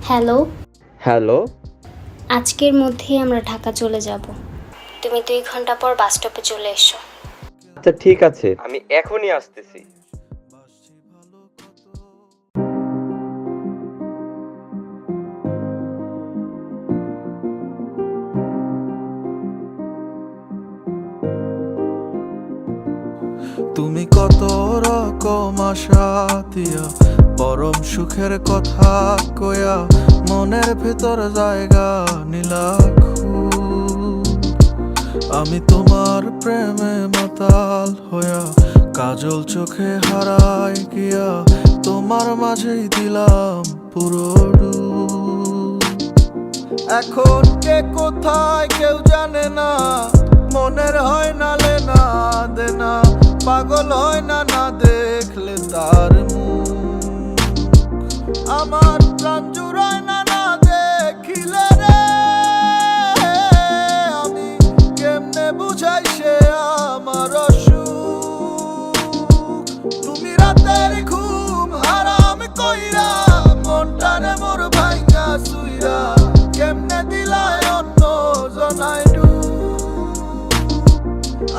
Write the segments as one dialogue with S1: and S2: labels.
S1: Hello.
S2: Hello.
S1: আজকের মধ্যেই আমরা ঢাকা চলে যাব। তুমি 2 ঘন্টা পর বাস স্টপে চলে এসো।
S2: আচ্ছা ঠিক আছে, আমি এখনই আসতেছি।
S3: তুমি কত রকম আশা দিয়া পরম সুখের কথা কয়া মনের ভেতর জায়গা নিলা আমি তোমার প্রেমে মাতাল হইয়া কাজল চোখে হারাই গিয়া তোমার মাঝেই দিলাম পুরো ডুব। এখন কে কোথায় কেউ জানে না, মনের হয় না লেনা দেনা, পাগল হয় না না দেখলে তার মুখ। আমার প্রাণ জুড়ায় না না দেখিলে রে, আমি কেমনে বুঝাই সে আমার অসুখ। তুমি রাতের ঘুম হারাম কইরা মনটারে মোর ভাঙা সুইরা কেমনে দিলায় অন্য জনায়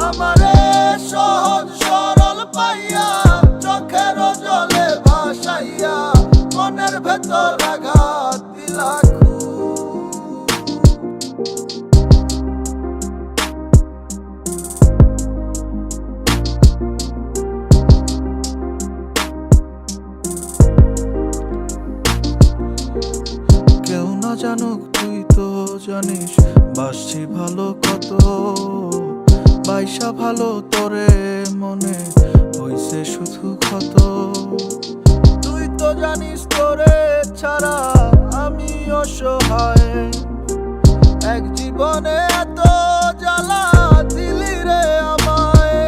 S3: আমারে সহজ সরল পাইয়া চোখের জলে ভাসাইয়া মনের ভেতর আঘাত দিলা। কেউ না জানুক তুই তো জানিস বাসছি ভালো কত, বাইসা ভালো তোরে মনে হইছে শুধু ক্ষত। তুই তো জানিস তোরে ছাড়া আমি অসহায়, এক জীবনে এত জ্বালা দিলি রে আমায়।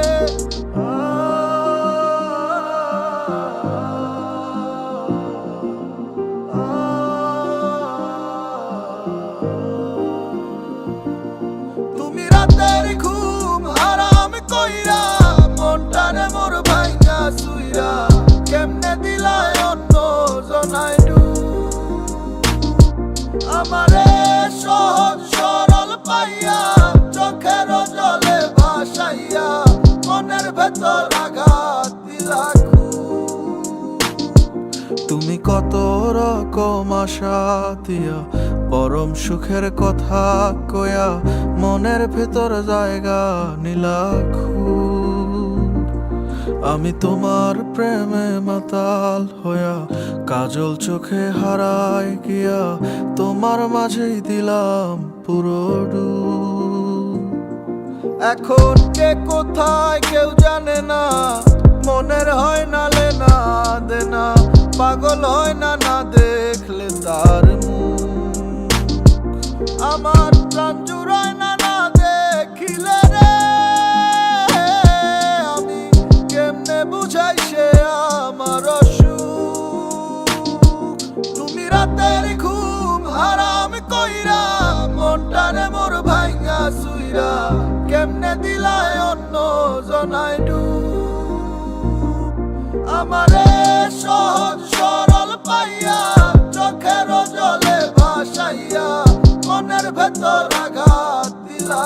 S3: তুমি রাতের ঘুম হারাম কইরা মনটারে মোর ভাঙা সুইরা কেমনে দিলায় অন্য জনায় আমারে সহজ সরল পাইয়া চোখের জলে ভাসাইয়া মনের ভেতর আঘাত দিলা। তুমি কত রকম আশা দিয়া পরম সুখের কথা কয়া মনের ভেতর জায়গা নিলা আমি তোমার প্রেমে মাতাল হইয়া কাজল চোখে হারাই গিয়া তোমার মাঝেই দিলাম পুরো ডুব। এখন কে কোথায় কেউ জানে না, মনের হয় না লেনা দেনা, পাগল হয় না না দেখলে তার মুখ। আমার প্রাণ জুড়ায় না না দেখিলে রে, আমি কেমনে বুঝাই সে আমার অসুখ। তুমি রাতের ঘুম হারাম কইরা মনটারে মোর ভাঙা সুইরা কেমনে দিলায় অন্য জনায় আমারে সহজ সরল পাইয়া চোখের জলে ভাসাইয়া মনের ভেতর আঘাত দিলা।